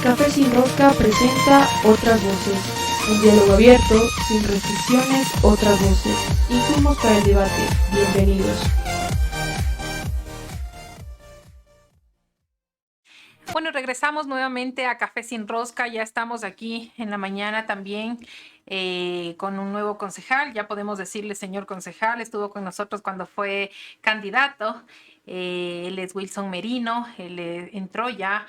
Café Sin Rosca presenta Otras Voces, un diálogo abierto, sin restricciones, otras voces, insumos para el debate. Bienvenidos. Bueno, regresamos nuevamente a Café Sin Rosca, ya estamos aquí en la mañana también con un nuevo concejal, ya podemos decirle señor concejal, estuvo con nosotros cuando fue candidato, él es Wilson Merino, él entró ya,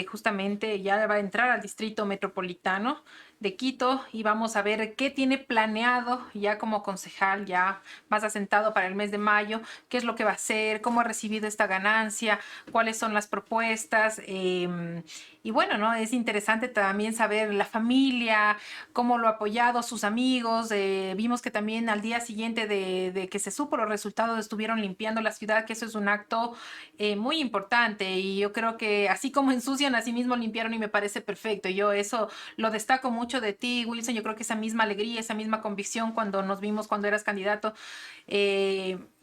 justamente ya va a entrar al distrito metropolitano de Quito y vamos a ver qué tiene planeado ya como concejal, ya más asentado para el mes de mayo, qué es lo que va a hacer, cómo ha recibido esta ganancia, cuáles son las propuestas. Y bueno, ¿no? Es interesante también saber la familia, cómo lo ha apoyado, sus amigos. Vimos que también al día siguiente de que se supo los resultados estuvieron limpiando la ciudad, que eso es un acto muy importante. Y yo creo que así como ensucian, así mismo limpiaron y me parece perfecto. Yo eso lo destaco mucho de ti, Wilson. Yo creo que esa misma alegría, esa misma convicción cuando nos vimos cuando eras candidato,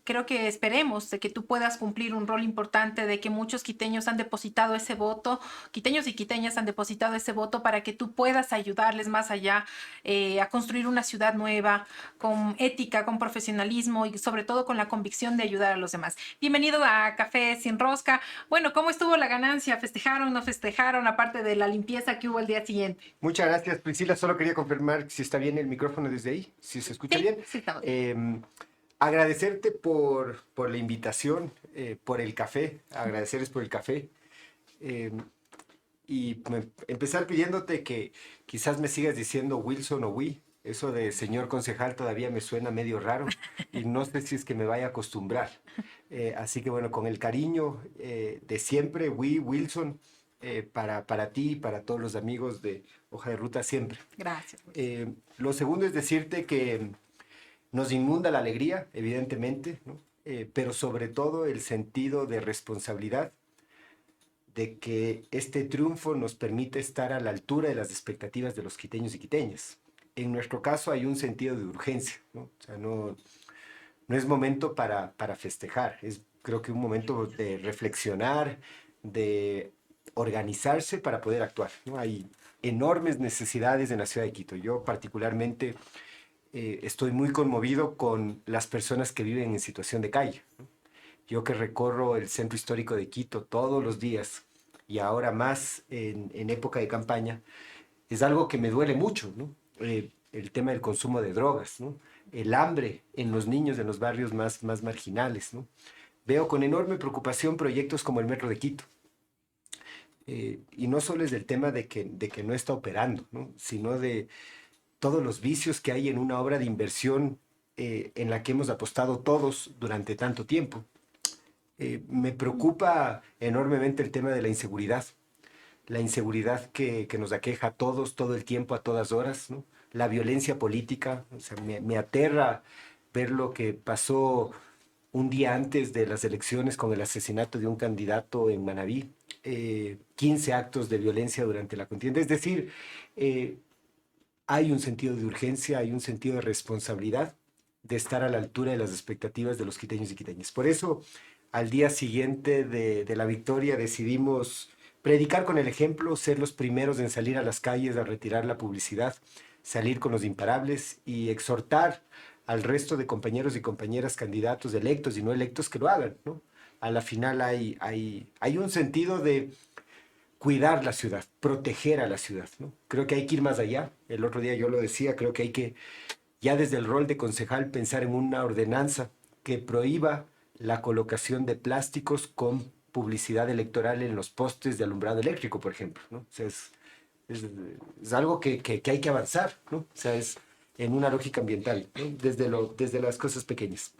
creo que esperemos de que tú puedas cumplir un rol importante, de que muchos quiteños han depositado ese voto, quiteños y quiteñas han depositado ese voto para que tú puedas ayudarles más allá a construir una ciudad nueva, con ética, con profesionalismo y sobre todo con la convicción de ayudar a los demás. Bienvenido a Café Sin Rosca. Bueno, ¿cómo estuvo la ganancia? ¿Festejaron, no festejaron, aparte de la limpieza que hubo el día siguiente? Muchas gracias, Priscila. Solo quería confirmar si está bien el micrófono desde ahí, si se escucha Sí, bien. sí, estamos. Agradecerte por la invitación, por el café, agradecerles por el café. eh, Empezar pidiéndote que quizás me sigas diciendo Wilson o Wii. Eso de señor concejal todavía me suena medio raro y no sé si es que me vaya a acostumbrar. Así que bueno, con el cariño de siempre, Wii, Wilson, para ti y para todos los amigos de Hoja de Ruta siempre. Gracias. Lo segundo es decirte que nos inunda la alegría, evidentemente, ¿no? Pero sobre todo el sentido de responsabilidad de que este triunfo nos permite estar a la altura de las expectativas de los quiteños y quiteñas. En nuestro caso hay un sentido de urgencia, ¿no? O sea, no es momento para festejar, es creo que un momento de reflexionar, de organizarse para poder actuar, ¿no? Hay enormes necesidades en la ciudad de Quito. Yo particularmente estoy muy conmovido con las personas que viven en situación de calle, ¿no? Yo que recorro el centro histórico de Quito todos los días y ahora más en época de campaña, es algo que me duele mucho, ¿no? El tema del consumo de drogas, ¿no? El hambre en los niños de los barrios más marginales, ¿no? Veo con enorme preocupación proyectos como el Metro de Quito. Y no solo es del tema de que no está operando, ¿no? Sino de todos los vicios que hay en una obra de inversión en la que hemos apostado todos durante tanto tiempo. Me preocupa enormemente el tema de la inseguridad que nos aqueja a todos, todo el tiempo, a todas horas, ¿no? La violencia política, o sea, me aterra ver lo que pasó un día antes de las elecciones con el asesinato de un candidato en Manabí, 15 actos de violencia durante la contienda. Es decir, eh, hay un sentido de urgencia, hay un sentido de responsabilidad de estar a la altura de las expectativas de los quiteños y quiteñas. Por eso, al día siguiente de la victoria, decidimos predicar con el ejemplo, ser los primeros en salir a las calles a retirar la publicidad, salir con los imparables y exhortar al resto de compañeros y compañeras candidatos electos y no electos que lo hagan, ¿no? A la final hay un sentido de cuidar la ciudad, proteger a la ciudad, ¿no? Creo que hay que ir más allá. El otro día yo lo decía, creo que hay que, ya desde el rol de concejal, pensar en una ordenanza que prohíba la colocación de plásticos con publicidad electoral en los postes de alumbrado eléctrico, por ejemplo, ¿no? O sea, es, es algo que hay que avanzar, ¿no? O sea, es en una lógica ambiental, ¿no? Desde las cosas pequeñas.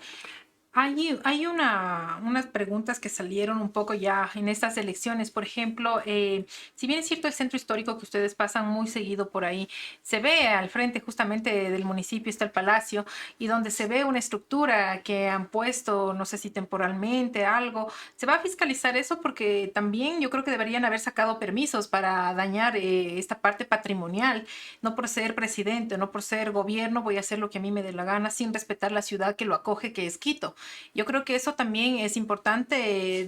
Hay unas preguntas que salieron un poco ya en estas elecciones. Por ejemplo, si bien es cierto el centro histórico que ustedes pasan muy seguido por ahí, se ve al frente justamente del municipio está el palacio y donde se ve una estructura que han puesto, no sé si temporalmente algo, ¿se va a fiscalizar eso? Porque también yo creo que deberían haber sacado permisos para dañar esta parte patrimonial. No por ser presidente, no por ser gobierno, voy a hacer lo que a mí me dé la gana sin respetar la ciudad que lo acoge, que es Quito. Yo creo que eso también es importante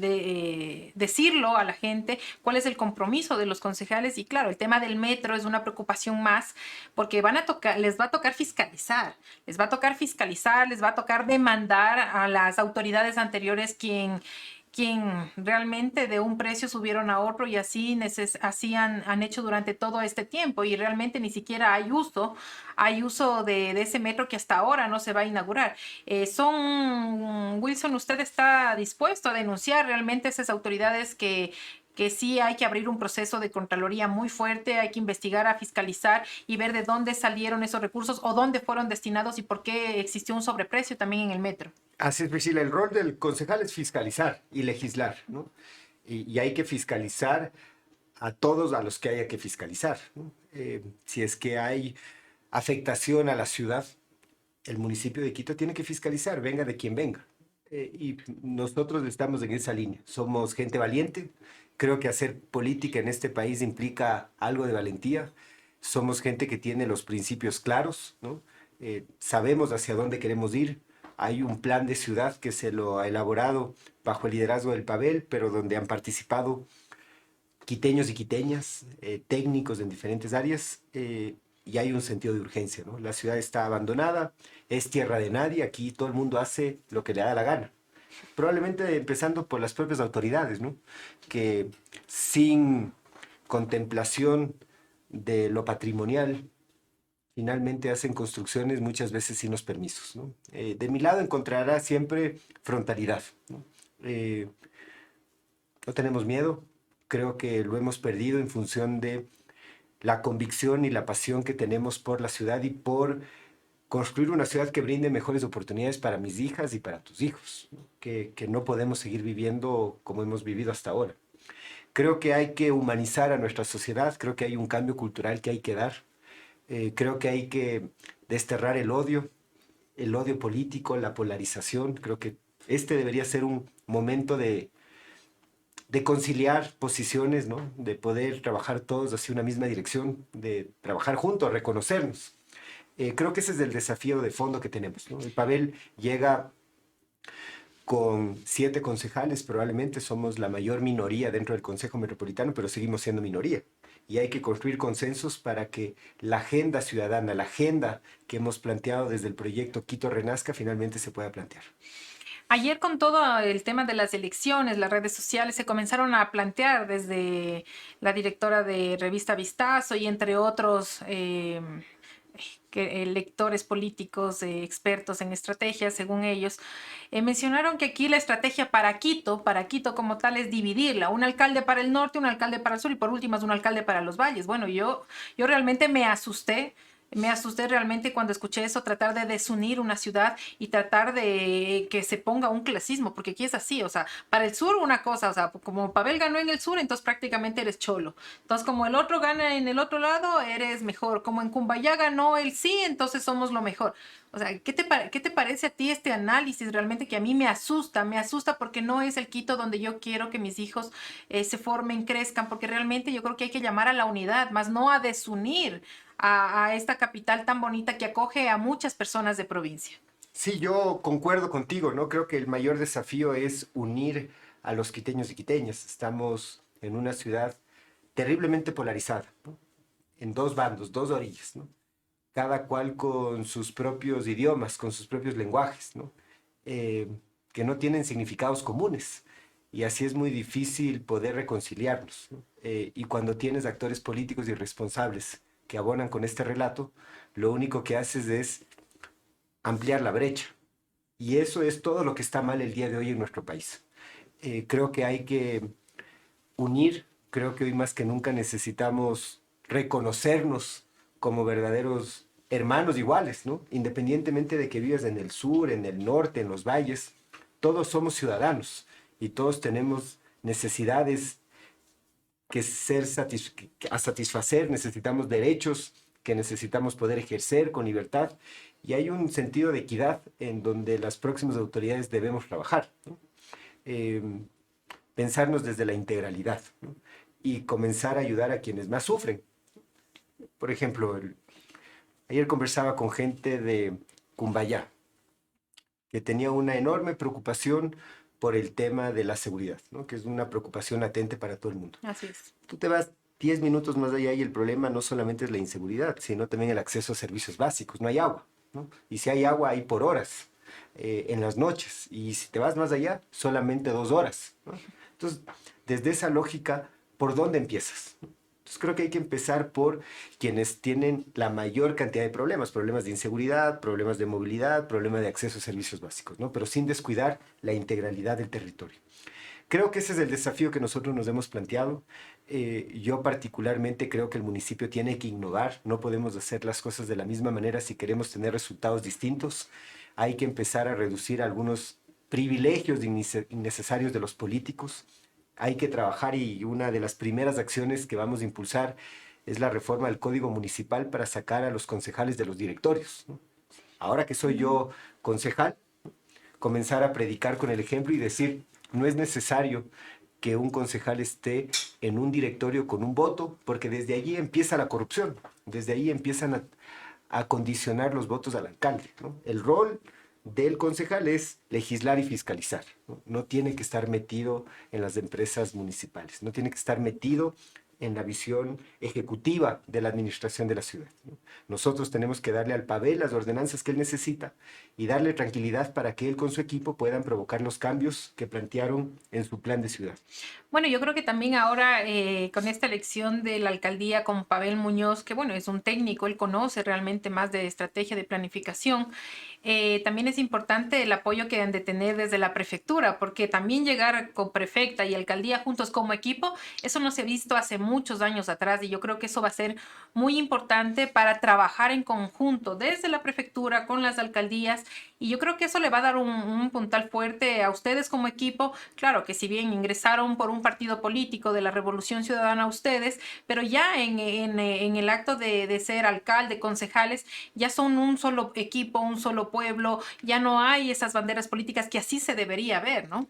decirlo a la gente, cuál es el compromiso de los concejales. Y claro, el tema del metro es una preocupación más, porque les va a tocar fiscalizar, les va a tocar fiscalizar, les va a tocar demandar a las autoridades anteriores quien realmente de un precio subieron a otro y así han hecho durante todo este tiempo, y realmente ni siquiera hay uso de ese metro que hasta ahora no se va a inaugurar. Wilson, ¿usted está dispuesto a denunciar realmente a esas autoridades que sí hay que abrir un proceso de Contraloría muy fuerte, hay que investigar, a fiscalizar y ver de dónde salieron esos recursos o dónde fueron destinados y por qué existió un sobreprecio también en el metro? Así es, Priscila, el rol del concejal es fiscalizar y legislar, ¿no? Y hay que fiscalizar a todos a los que haya que fiscalizar, ¿no? Si es que hay afectación a la ciudad, el municipio de Quito tiene que fiscalizar, venga de quien venga. Y nosotros estamos en esa línea. Somos gente valiente. Creo que hacer política en este país implica algo de valentía. Somos gente que tiene los principios claros, ¿no? Sabemos hacia dónde queremos ir. Hay un plan de ciudad que se lo ha elaborado bajo el liderazgo del Pavel, pero donde han participado quiteños y quiteñas, técnicos en diferentes áreas, y hay un sentido de urgencia, ¿no? La ciudad está abandonada, es tierra de nadie, aquí todo el mundo hace lo que le da la gana. Probablemente empezando por las propias autoridades, ¿no? Que sin contemplación de lo patrimonial, finalmente hacen construcciones muchas veces sin los permisos, ¿no? De mi lado encontrará siempre frontalidad, ¿no? No tenemos miedo, creo que lo hemos perdido en función de la convicción y la pasión que tenemos por la ciudad y por construir una ciudad que brinde mejores oportunidades para mis hijas y para tus hijos, ¿no? Que no podemos seguir viviendo como hemos vivido hasta ahora. Creo que hay que humanizar a nuestra sociedad, creo que hay un cambio cultural que hay que dar, creo que hay que desterrar el odio político, la polarización. Creo que este debería ser un momento de conciliar posiciones, ¿no? De poder trabajar todos hacia una misma dirección, de trabajar juntos, reconocernos. Creo que ese es el desafío de fondo que tenemos, ¿no? El Pavel llega con 7 concejales, probablemente somos la mayor minoría dentro del Consejo Metropolitano, pero seguimos siendo minoría. Y hay que construir consensos para que la agenda ciudadana, la agenda que hemos planteado desde el proyecto Quito Renazca, finalmente se pueda plantear. Ayer, con todo el tema de las elecciones, las redes sociales se comenzaron a plantear desde la directora de Revista Vistazo y entre otros lectores políticos, expertos en estrategias, según ellos, mencionaron que aquí la estrategia para Quito como tal, es dividirla: un alcalde para el norte, un alcalde para el sur y por último un alcalde para los valles. Bueno, yo realmente me asusté. Me asusté realmente cuando escuché eso, tratar de desunir una ciudad y tratar de que se ponga un clasismo, porque aquí es así, o sea, para el sur una cosa, o sea, como Pavel ganó en el sur, entonces prácticamente eres cholo. Entonces, como el otro gana en el otro lado, eres mejor. Como en Cumbayá ganó el sí, entonces somos lo mejor. O sea, ¿qué te parece a ti este análisis? Realmente que a mí me asusta porque no es el Quito donde yo quiero que mis hijos se formen, crezcan, porque realmente yo creo que hay que llamar a la unidad, más no a desunir a esta capital tan bonita que acoge a muchas personas de provincia. Sí, yo concuerdo contigo, ¿no? Creo que el mayor desafío es unir a los quiteños y quiteñas. Estamos en una ciudad terriblemente polarizada, ¿no? En dos bandos, dos orillas, ¿no? Cada cual con sus propios idiomas, con sus propios lenguajes, ¿no? Eh, que no tienen significados comunes. Y así es muy difícil poder reconciliarnos, ¿no? Y cuando tienes actores políticos y responsables que abonan con este relato, lo único que haces es ampliar la brecha. Y eso es todo lo que está mal el día de hoy en nuestro país. Creo que hay que unir, creo que hoy más que nunca necesitamos reconocernos como verdaderos hermanos iguales, ¿no? Independientemente de que vivas en el sur, en el norte, en los valles, todos somos ciudadanos y todos tenemos necesidades a satisfacer, necesitamos derechos que necesitamos poder ejercer con libertad, y hay un sentido de equidad en donde las próximas autoridades debemos trabajar, ¿no? Eh, Pensarnos desde la integralidad, ¿no? Y comenzar a ayudar a quienes más sufren. Por ejemplo, ayer conversaba con gente de Cumbayá, que tenía una enorme preocupación por el tema de la seguridad, ¿no? Que es una preocupación latente para todo el mundo. Así es. Tú te vas 10 minutos más allá y el problema no solamente es la inseguridad, sino también el acceso a servicios básicos. No hay agua, ¿no? Y si hay agua, hay por horas, en las noches. Y si te vas más allá, solamente 2 horas, ¿no? Entonces, desde esa lógica, ¿por dónde empiezas? Entonces creo que hay que empezar por quienes tienen la mayor cantidad de problemas, problemas de inseguridad, problemas de movilidad, problemas de acceso a servicios básicos, ¿no? Pero sin descuidar la integralidad del territorio. Creo que ese es el desafío que nosotros nos hemos planteado. Yo particularmente creo que el municipio tiene que innovar, no podemos hacer las cosas de la misma manera si queremos tener resultados distintos. Hay que empezar a reducir algunos privilegios innecesarios de los políticos. Hay que trabajar y una de las primeras acciones que vamos a impulsar es la reforma del Código Municipal para sacar a los concejales de los directorios, ¿no? Ahora que soy yo concejal, comenzar a predicar con el ejemplo y decir, no es necesario que un concejal esté en un directorio con un voto, porque desde allí empieza la corrupción, desde ahí empiezan a condicionar los votos al alcalde, ¿no? El rol del concejal es legislar y fiscalizar, ¿no? No tiene que estar metido en las empresas municipales, no tiene que estar metido en la visión ejecutiva de la administración de la ciudad, ¿no? Nosotros tenemos que darle al Pavel las ordenanzas que él necesita y darle tranquilidad para que él con su equipo puedan provocar los cambios que plantearon en su plan de ciudad. Bueno, yo creo que también ahora con esta elección de la alcaldía con Pavel Muñoz, que bueno, es un técnico, él conoce realmente más de estrategia de planificación, también es importante el apoyo que han de tener desde la prefectura, porque también llegar con prefecta y alcaldía juntos como equipo, eso no se ha visto hace muchos años atrás y yo creo que eso va a ser muy importante para trabajar en conjunto desde la prefectura con las alcaldías y yo creo que eso le va a dar un puntal fuerte a ustedes como equipo. Claro que si bien ingresaron por un partido político de la Revolución Ciudadana a ustedes, pero ya en el acto de ser alcalde, concejales, ya son un solo equipo, un solo pueblo, ya no hay esas banderas políticas que así se debería ver, ¿no?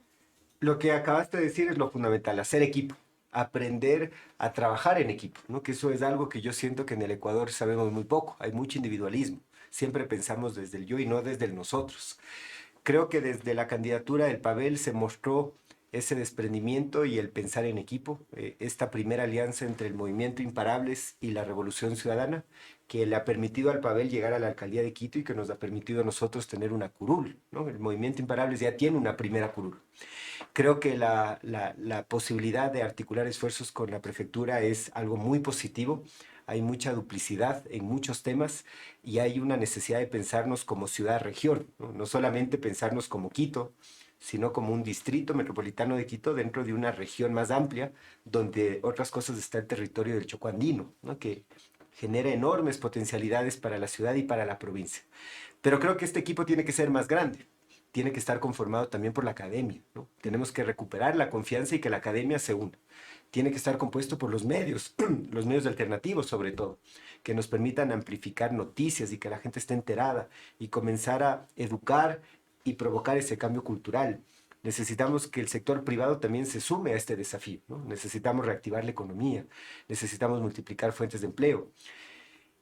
Lo que acabaste de decir es lo fundamental, hacer equipo, aprender a trabajar en equipo, ¿no? Que eso es algo que yo siento que en el Ecuador sabemos muy poco, hay mucho individualismo, siempre pensamos desde el yo y no desde el nosotros. Creo que desde la candidatura del Pavel se mostró ese desprendimiento y el pensar en equipo, esta primera alianza entre el Movimiento Imparables y la Revolución Ciudadana, que le ha permitido al Pavel llegar a la alcaldía de Quito y que nos ha permitido a nosotros tener una curul, ¿no? El Movimiento Imparables ya tiene una primera curul. Creo que la posibilidad de articular esfuerzos con la prefectura es algo muy positivo. Hay mucha duplicidad en muchos temas y hay una necesidad de pensarnos como ciudad-región, ¿no? No solamente pensarnos como Quito, sino como un distrito metropolitano de Quito dentro de una región más amplia, donde otras cosas está el territorio del Chocó andino, ¿no? Que genera enormes potencialidades para la ciudad y para la provincia. Pero creo que este equipo tiene que ser más grande, tiene que estar conformado también por la academia, ¿no? Tenemos que recuperar la confianza y que la academia se una. Tiene que estar compuesto por los medios alternativos sobre todo, que nos permitan amplificar noticias y que la gente esté enterada y comenzar a educar y provocar ese cambio cultural. Necesitamos que el sector privado también se sume a este desafío, ¿no? Necesitamos reactivar la economía, necesitamos multiplicar fuentes de empleo.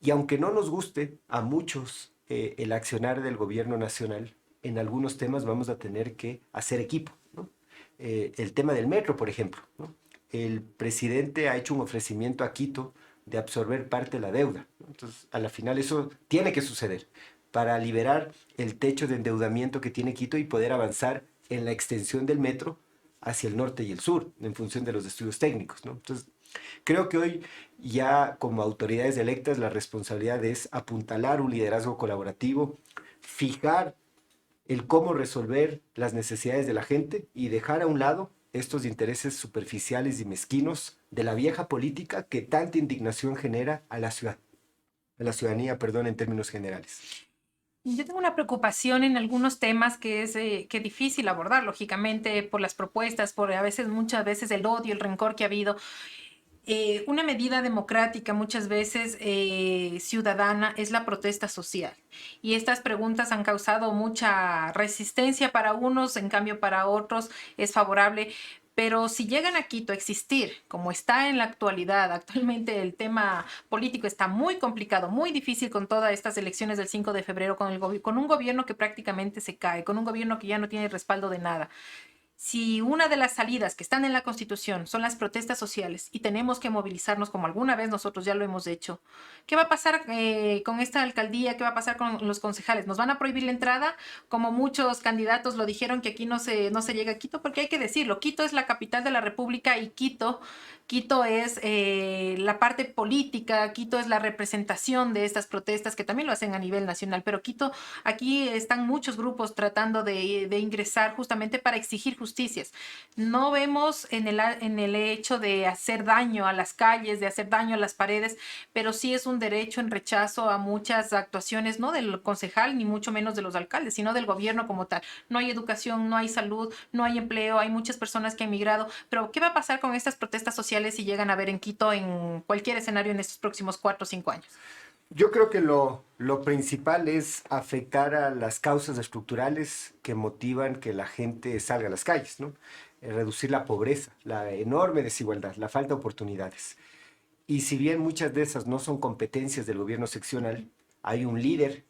Y aunque no nos guste a muchos el accionar del gobierno nacional, en algunos temas vamos a tener que hacer equipo, ¿no? El tema del metro, por ejemplo, ¿no? El presidente ha hecho un ofrecimiento a Quito de absorber parte de la deuda, ¿no? Entonces, a la final eso tiene que suceder para liberar el techo de endeudamiento que tiene Quito y poder avanzar en la extensión del metro hacia el norte y el sur, en función de los estudios técnicos, ¿no? Entonces, creo que hoy ya como autoridades electas la responsabilidad es apuntalar un liderazgo colaborativo, fijar el cómo resolver las necesidades de la gente y dejar a un lado estos intereses superficiales y mezquinos de la vieja política que tanta indignación genera a la ciudad, a la ciudadanía, perdón, en términos generales. Yo tengo una preocupación en algunos temas que es que difícil abordar, lógicamente, por las propuestas, por a veces, muchas veces el odio, el rencor que ha habido. Una medida democrática muchas veces ciudadana es la protesta social y estas preguntas han causado mucha resistencia para unos, en cambio para otros es favorable. Pero si llegan a Quito a existir, como está en la actualidad, actualmente el tema político está muy complicado, muy difícil con todas estas elecciones del 5 de febrero, con un gobierno que prácticamente se cae, con un gobierno que ya no tiene respaldo de nada. Si una de las salidas que están en la Constitución son las protestas sociales y tenemos que movilizarnos como alguna vez nosotros ya lo hemos hecho, ¿qué va a pasar con esta alcaldía? ¿Qué va a pasar con los concejales? ¿Nos van a prohibir la entrada? Como muchos candidatos lo dijeron que aquí no se llega a Quito, porque hay que decirlo, Quito es la capital de la República y Quito es la parte política, Quito es la representación de estas protestas que también lo hacen a nivel nacional, pero Quito, aquí están muchos grupos tratando de ingresar justamente para exigir justicias. No vemos en el hecho de hacer daño a las calles, de hacer daño a las paredes, pero sí es un derecho en rechazo a muchas actuaciones, no del concejal ni mucho menos de los alcaldes, sino del gobierno como tal. No hay educación, no hay salud, no hay empleo, hay muchas personas que han migrado, pero ¿qué va a pasar con estas protestas sociales si llegan a ver en Quito en cualquier escenario en estos próximos 4 o 5 años? Yo creo que lo principal es afectar a las causas estructurales que motivan que la gente salga a las calles, ¿no? Reducir la pobreza, la enorme desigualdad, la falta de oportunidades. Y si bien muchas de esas no son competencias del gobierno seccional, hay un líder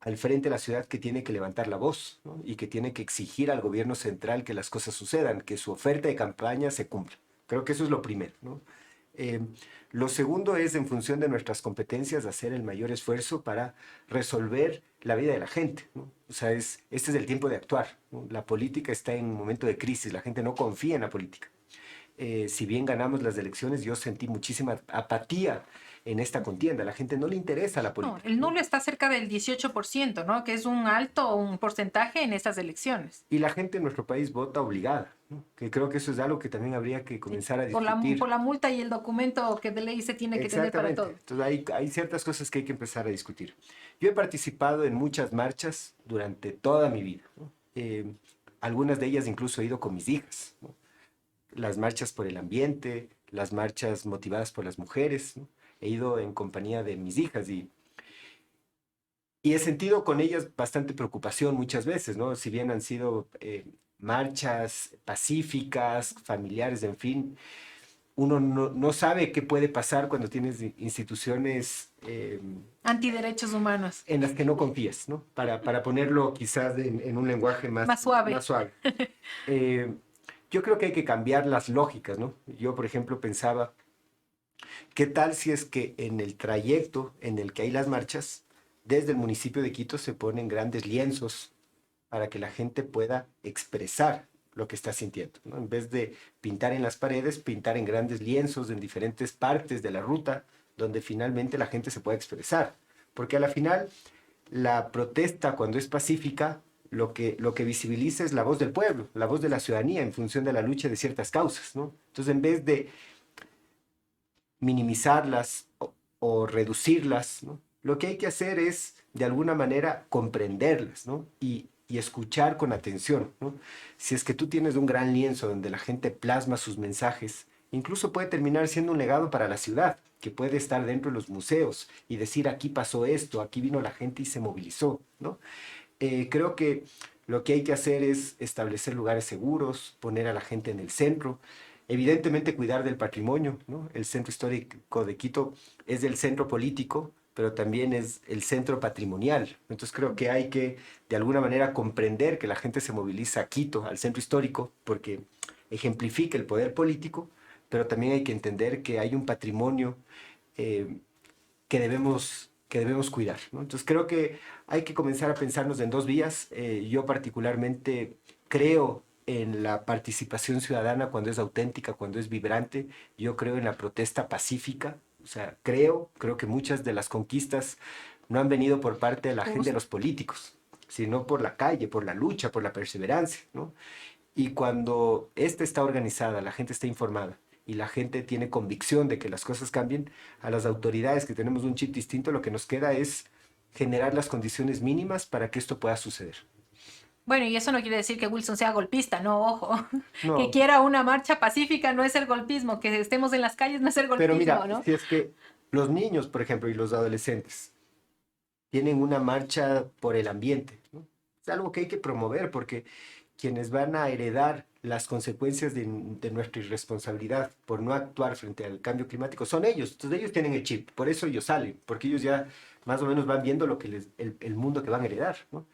al frente de la ciudad que tiene que levantar la voz, ¿no? Y que tiene que exigir al gobierno central que las cosas sucedan, que su oferta de campaña se cumpla. Creo que eso es lo primero, ¿no? Eh, lo segundo es, en función de nuestras competencias, hacer el mayor esfuerzo para resolver la vida de la gente, ¿no? O sea, este es el tiempo de actuar, ¿no? La política está en un momento de crisis, la gente no confía en la política. Si bien ganamos las elecciones, yo sentí muchísima apatía en esta contienda. A la gente no le interesa la No, política, el ¿no? nulo está cerca del 18%, ¿no? Que es un porcentaje en estas elecciones. Y la gente en nuestro país vota obligada, ¿no? Que creo que eso es algo que también habría que Sí, comenzar a por discutir. la multa y el documento que de ley se tiene que tener para Exactamente. todo. Entonces hay ciertas cosas que hay que empezar a discutir. Yo he participado en muchas marchas durante toda mi vida, ¿no? Algunas de ellas incluso he ido con mis hijas, ¿no? Las marchas por el ambiente, las marchas motivadas por las mujeres, ¿no? He ido en compañía de mis hijas y he sentido con ellas bastante preocupación muchas veces, ¿no? Si bien han sido marchas pacíficas, familiares, en fin, uno no sabe qué puede pasar cuando tienes instituciones Antiderechos humanos. en las que no confías, ¿no? Para ponerlo quizás en un lenguaje Más suave. más suave. Eh, yo creo que hay que cambiar las lógicas, ¿no? Yo, por ejemplo, pensaba, ¿qué tal si es que en el trayecto en el que hay las marchas, desde el municipio de Quito se ponen grandes lienzos para que la gente pueda expresar lo que está sintiendo, ¿no? En vez de pintar en las paredes, pintar en grandes lienzos en diferentes partes de la ruta, donde finalmente la gente se pueda expresar. Porque a la final, la protesta, cuando es pacífica, lo que visibiliza es la voz del pueblo, la voz de la ciudadanía en función de la lucha de ciertas causas, ¿no? Entonces, en vez de minimizarlas o reducirlas, ¿no? Lo que hay que hacer es, de alguna manera, comprenderlas, ¿no? Y escuchar con atención, ¿no? Si es que tú tienes un gran lienzo donde la gente plasma sus mensajes, incluso puede terminar siendo un legado para la ciudad, que puede estar dentro de los museos y decir, aquí pasó esto, aquí vino la gente y se movilizó, ¿no? Creo que lo que hay que hacer es establecer lugares seguros, poner a la gente en el centro, evidentemente cuidar del patrimonio, ¿no? El centro histórico de Quito es el centro político, pero también es el centro patrimonial. Entonces creo que hay que, de alguna manera, comprender que la gente se moviliza a Quito, al centro histórico, porque ejemplifica el poder político, pero también hay que entender que hay un patrimonio eh, que debemos cuidar, ¿no? Entonces creo que hay que comenzar a pensarnos en dos vías. Yo particularmente creo en la participación ciudadana cuando es auténtica, cuando es vibrante. Yo creo en la protesta pacífica. O sea, creo que muchas de las conquistas no han venido por parte de la gente, de los políticos, sino por la calle, por la lucha, por la perseverancia, ¿no? Y cuando esta está organizada, la gente está informada y la gente tiene convicción de que las cosas cambien, a las autoridades que tenemos un chip distinto, lo que nos queda es generar las condiciones mínimas para que esto pueda suceder. Bueno, y eso no quiere decir que Wilson sea golpista, no, ojo. Que No, quiera una marcha pacífica no es el golpismo, que estemos en las calles no es el pero golpismo, mira, ¿no? si es que los niños, por ejemplo, y los adolescentes tienen una marcha por el ambiente, ¿no? Es algo que hay que promover porque quienes van a heredar las consecuencias de nuestra irresponsabilidad por no actuar frente al cambio climático son ellos. Entonces ellos tienen el chip, por eso ellos salen, porque ellos ya más o menos van viendo lo que el mundo que van a heredar, ¿no?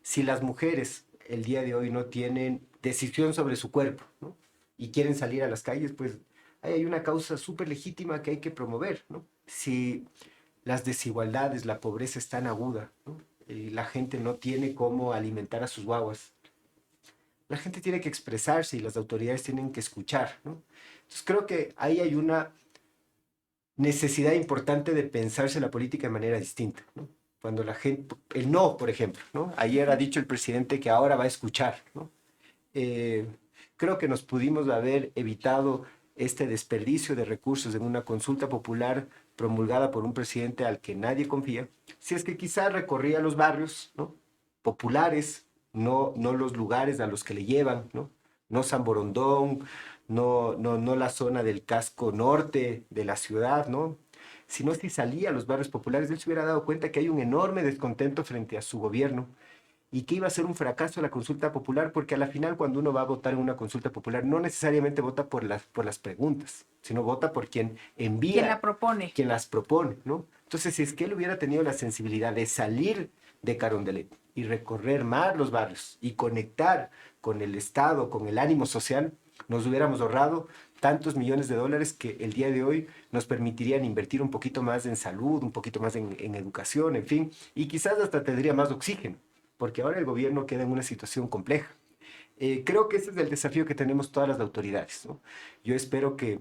Si las mujeres el día de hoy no tienen decisión sobre su cuerpo, ¿no? Y quieren salir a las calles, pues ahí hay una causa súper legítima que hay que promover, ¿no? Si las desigualdades, la pobreza es tan aguda, ¿no? Y la gente no tiene cómo alimentar a sus guaguas, la gente tiene que expresarse y las autoridades tienen que escuchar, ¿no? Entonces creo que ahí hay una necesidad importante de pensarse la política de manera distinta, ¿no? Cuando la gente, el no, por ejemplo, ¿no? Ayer ha dicho el presidente que ahora va a escuchar, ¿no? Eh, Creo que nos pudimos haber evitado este desperdicio de recursos en una consulta popular promulgada por un presidente al que nadie confía, si es que quizá recorría los barrios, ¿no? Populares, no los lugares a los que le llevan, ¿no? No San Borondón, no la zona del casco norte de la ciudad, ¿no? Sino si salía a los barrios populares, él se hubiera dado cuenta que hay un enorme descontento frente a su gobierno y que iba a ser un fracaso la consulta popular, porque a la final cuando uno va a votar en una consulta popular no necesariamente vota por las preguntas, sino vota por quien envía, ¿Quién la propone? quien las propone, ¿no? Entonces, si es que él hubiera tenido la sensibilidad de salir de Carondelet y recorrer más los barrios y conectar con el Estado, con el ánimo social, nos hubiéramos ahorrado tantos millones de dólares que el día de hoy nos permitirían invertir un poquito más en salud, un poquito más en educación, en fin, y quizás hasta tendría más oxígeno, porque ahora el gobierno queda en una situación compleja. Creo que ese es el desafío que tenemos todas las autoridades, ¿no? Yo espero que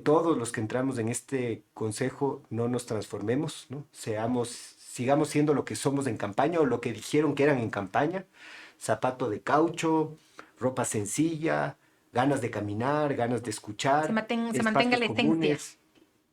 todos los que entramos en este consejo no nos transformemos, ¿no? Sigamos siendo lo que somos en campaña o lo que dijeron que eran en campaña: zapato de caucho, ropa sencilla, ganas de caminar, ganas de escuchar, Se mantenga la esencia. comunes.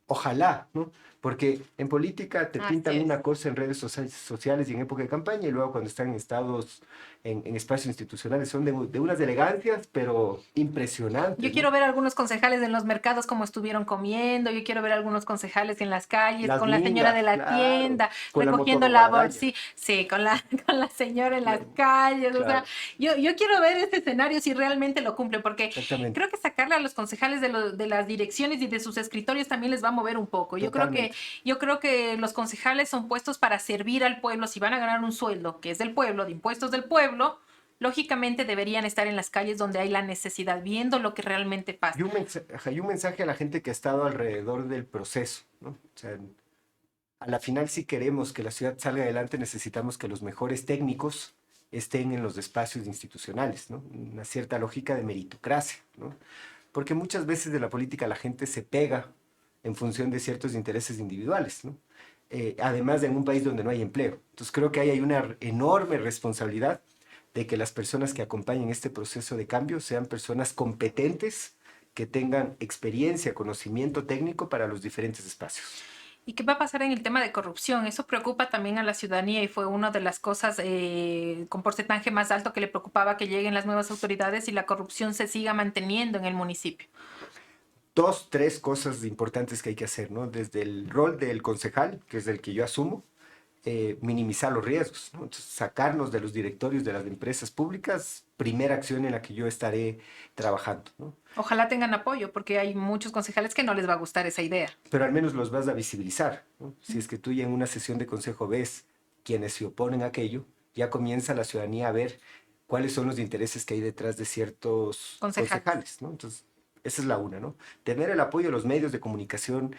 Ojalá, ¿no? Porque en política te Así pintan es. una cosa en redes sociales y en época de campaña, y luego cuando están en estados, en espacios institucionales, son de unas elegancias, pero impresionantes, Yo ¿no? quiero ver algunos concejales en los mercados como estuvieron comiendo, yo quiero ver algunos concejales en las calles, Las con la señora de mingas, la claro, tienda, con la recogiendo la motoguadaña, bolsa, sí, con la señora en las claro, calles, o sea, claro, yo quiero ver este escenario si realmente lo cumple, porque exactamente, creo que sacarle a los concejales de las direcciones y de sus escritorios también les va a mover un poco. totalmente. Yo creo que los concejales son puestos para servir al pueblo. Si van a ganar un sueldo que es del pueblo, de impuestos del pueblo, lógicamente deberían estar en las calles donde hay la necesidad, viendo lo que realmente pasa. Y un mensaje a la gente que ha estado alrededor del proceso, ¿no? O sea, a la final, si queremos que la ciudad salga adelante, necesitamos que los mejores técnicos estén en los espacios institucionales, ¿no? Una cierta lógica de meritocracia, ¿no? Porque muchas veces de la política la gente se pega en función de ciertos intereses individuales, ¿no? Además de en un país donde no hay empleo. Entonces creo que ahí hay una enorme responsabilidad de que las personas que acompañen este proceso de cambio sean personas competentes, que tengan experiencia, conocimiento técnico para los diferentes espacios. ¿Y qué va a pasar en el tema de corrupción? Eso preocupa también a la ciudadanía y fue una de las cosas con porcentaje más alto que le preocupaba que lleguen las nuevas autoridades y la corrupción se siga manteniendo en el municipio. Dos, tres cosas importantes que hay que hacer, ¿no? Desde el rol del concejal, que es el que yo asumo, minimizar los riesgos, ¿no? Entonces, sacarnos de los directorios de las empresas públicas, primera acción en la que yo estaré trabajando, ¿no? Ojalá tengan apoyo porque hay muchos concejales que no les va a gustar esa idea. Pero al menos los vas a visibilizar, ¿no? Si es que tú ya en una sesión de consejo ves quienes se oponen a aquello, ya comienza la ciudadanía a ver cuáles son los intereses que hay detrás de ciertos concejales, ¿no? Entonces, esa es la una, ¿no? Tener el apoyo de los medios de comunicación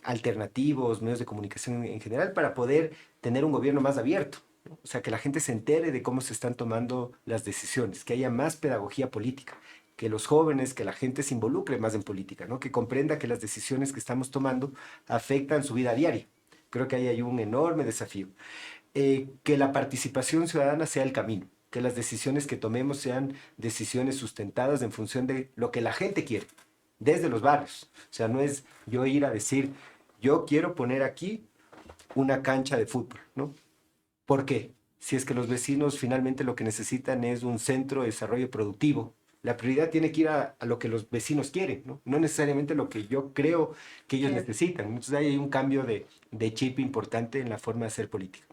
alternativos, medios de comunicación en general, para poder tener un gobierno más abierto, ¿no? O sea, que la gente se entere de cómo se están tomando las decisiones, que haya más pedagogía política, que los jóvenes, que la gente se involucre más en política, ¿no? Que comprenda que las decisiones que estamos tomando afectan su vida diaria. Creo que ahí hay un enorme desafío. Que la participación ciudadana sea el camino, que las decisiones que tomemos sean decisiones sustentadas en función de lo que la gente quiere, desde los barrios. O sea, no es yo ir a decir, yo quiero poner aquí una cancha de fútbol, ¿no? ¿Por qué? Si es que los vecinos finalmente lo que necesitan es un centro de desarrollo productivo, la prioridad tiene que ir a lo que los vecinos quieren, ¿no? No necesariamente lo que yo creo que ellos necesitan. Entonces ahí hay un cambio de chip importante en la forma de hacer política.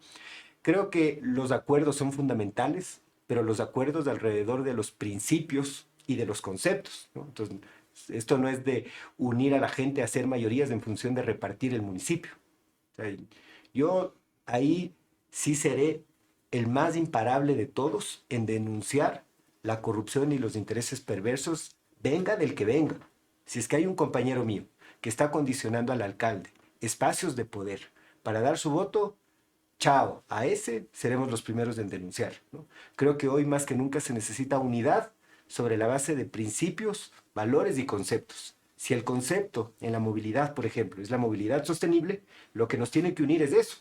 Creo que los acuerdos son fundamentales, pero los acuerdos alrededor de los principios y de los conceptos, ¿no? Entonces, esto no es de unir a la gente a hacer mayorías en función de repartir el municipio. O sea, yo ahí sí seré el más imparable de todos en denunciar la corrupción y los intereses perversos, venga del que venga. Si es que hay un compañero mío que está condicionando al alcalde espacios de poder para dar su voto, chao, a ese seremos los primeros en denunciar, ¿no? Creo que hoy más que nunca se necesita unidad sobre la base de principios, valores y conceptos. Si el concepto en la movilidad, por ejemplo, es la movilidad sostenible, lo que nos tiene que unir es eso,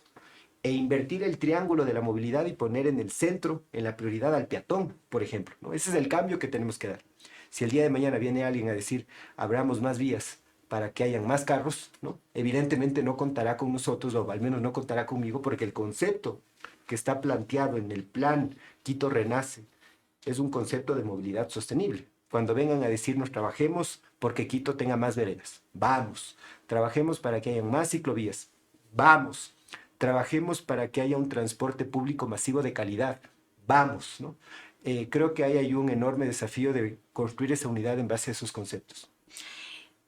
e invertir el triángulo de la movilidad y poner en el centro, en la prioridad al peatón, por ejemplo, ¿no? Ese es el cambio que tenemos que dar. Si el día de mañana viene alguien a decir, abramos más vías para que hayan más carros, ¿no? Evidentemente no contará con nosotros, o al menos no contará conmigo, porque el concepto que está planteado en el plan Quito Renace es un concepto de movilidad sostenible. Cuando vengan a decirnos, trabajemos porque Quito tenga más veredas, vamos. Trabajemos para que haya más ciclovías, vamos. Trabajemos para que haya un transporte público masivo de calidad, vamos, ¿no? Creo que hay un enorme desafío de construir esa unidad en base a esos conceptos.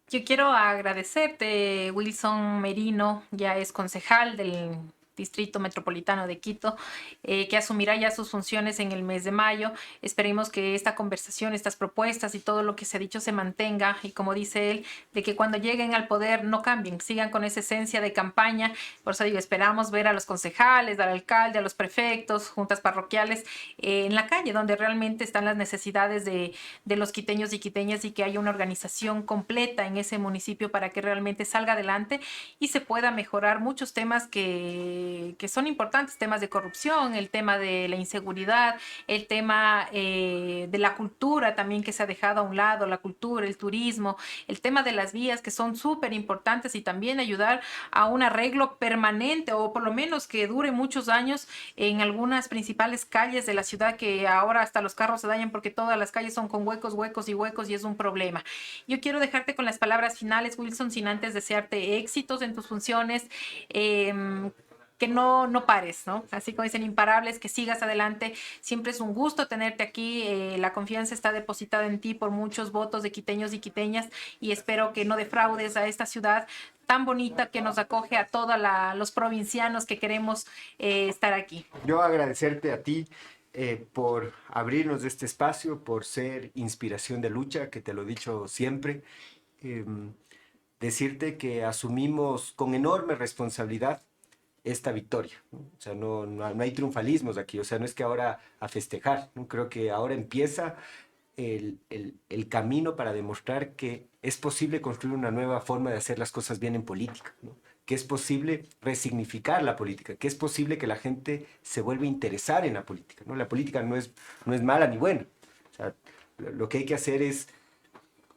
Yo quiero agradecerte, Wilson Merino, ya es concejal del Distrito Metropolitano de Quito, que asumirá ya sus funciones en el mes de mayo. Esperemos que esta conversación, estas propuestas y todo lo que se ha dicho se mantenga, y como dice él, de que cuando lleguen al poder no cambien, sigan con esa esencia de campaña. Por eso digo, esperamos ver a los concejales, al alcalde, a los prefectos, juntas parroquiales, en la calle, donde realmente están las necesidades de los quiteños y quiteñas, y que haya una organización completa en ese municipio para que realmente salga adelante y se pueda mejorar muchos temas que son importantes, temas de corrupción, el tema de la inseguridad, el tema de la cultura también, que se ha dejado a un lado, la cultura, el turismo, el tema de las vías, que son súper importantes, y también ayudar a un arreglo permanente, o por lo menos que dure muchos años en algunas principales calles de la ciudad, que ahora hasta los carros se dañan porque todas las calles son con huecos, huecos y huecos, y es un problema. Yo quiero dejarte con las palabras finales, Wilson, sin antes desearte éxitos en tus funciones, que no pares, ¿no? Así como dicen, imparables, que sigas adelante. Siempre es un gusto tenerte aquí. La confianza está depositada en ti por muchos votos de quiteños y quiteñas, y espero que no defraudes a esta ciudad tan bonita que nos acoge a todos los provincianos que queremos estar aquí. Yo agradecerte a ti por abrirnos este espacio, por ser inspiración de lucha, que te lo he dicho siempre. Decirte que asumimos con enorme responsabilidad esta victoria, ¿no? O sea, no hay triunfalismos aquí, o sea, no es que ahora a festejar, ¿no? Creo que ahora empieza el camino para demostrar que es posible construir una nueva forma de hacer las cosas bien en política, ¿no? Que es posible resignificar la política, que es posible que la gente se vuelva a interesar en la política, ¿no? La política no es mala ni buena. O sea, lo que hay que hacer es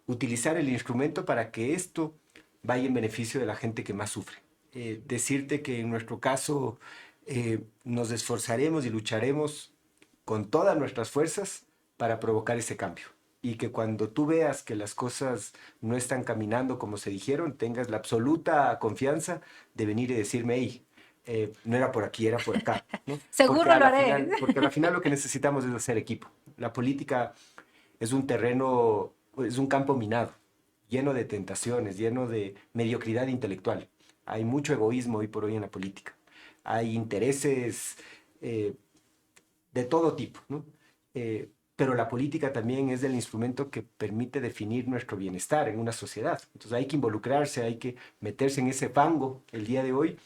utilizar el instrumento para que esto vaya en beneficio de la gente que más sufre. Decirte que en nuestro caso nos esforzaremos y lucharemos con todas nuestras fuerzas para provocar ese cambio. Y que cuando tú veas que las cosas no están caminando como se dijeron, tengas la absoluta confianza de venir y decirme, hey, no era por aquí, era por acá, ¿no? Seguro lo haré. Porque al final lo que necesitamos es hacer equipo. La política es un terreno, es un campo minado, lleno de tentaciones, lleno de mediocridad intelectual. Hay mucho egoísmo hoy por hoy en la política. Hay intereses de todo tipo, ¿no? Pero la política también es el instrumento que permite definir nuestro bienestar en una sociedad. Entonces hay que involucrarse, hay que meterse en ese fango el día de hoy,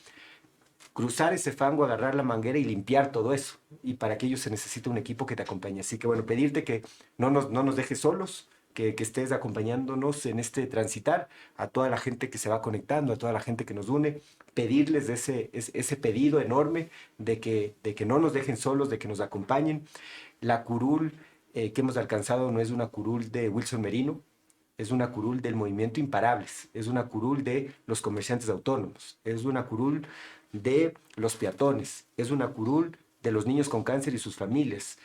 cruzar ese fango, agarrar la manguera y limpiar todo eso. Y para aquello se necesita un equipo que te acompañe. Así que bueno, pedirte que no nos dejes solos, que estés acompañándonos en este transitar, a toda la gente que se va conectando, a toda la gente que nos une, pedirles ese pedido enorme de que no nos dejen solos, de que nos acompañen. La curul que hemos alcanzado no es una curul de Wilson Merino, es una curul del movimiento Imparables, es una curul de los comerciantes autónomos, es una curul de los peatones, es una curul de los niños con cáncer y sus familias,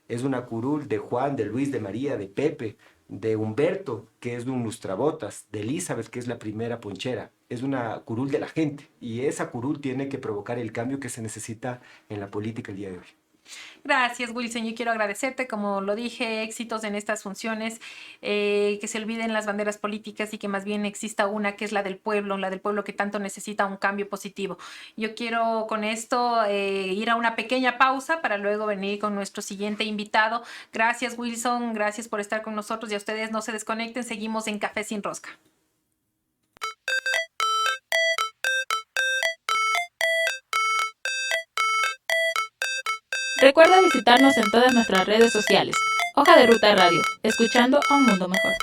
es una curul de Juan, de Luis, de María, de Pepe, de Humberto, que es de un lustrabotas, de Elizabeth, que es la primera ponchera. Es una curul de la gente, y esa curul tiene que provocar el cambio que se necesita en la política el día de hoy. Gracias, Wilson. Yo quiero agradecerte, como lo dije, éxitos en estas funciones, que se olviden las banderas políticas y que más bien exista una que es la del pueblo que tanto necesita un cambio positivo. Yo quiero con esto ir a una pequeña pausa para luego venir con nuestro siguiente invitado. Gracias, Wilson. Gracias por estar con nosotros y a ustedes no se desconecten. Seguimos en Café Sin Rosca. Recuerda visitarnos en todas nuestras redes sociales. Hoja de Ruta Radio, escuchando a un mundo mejor.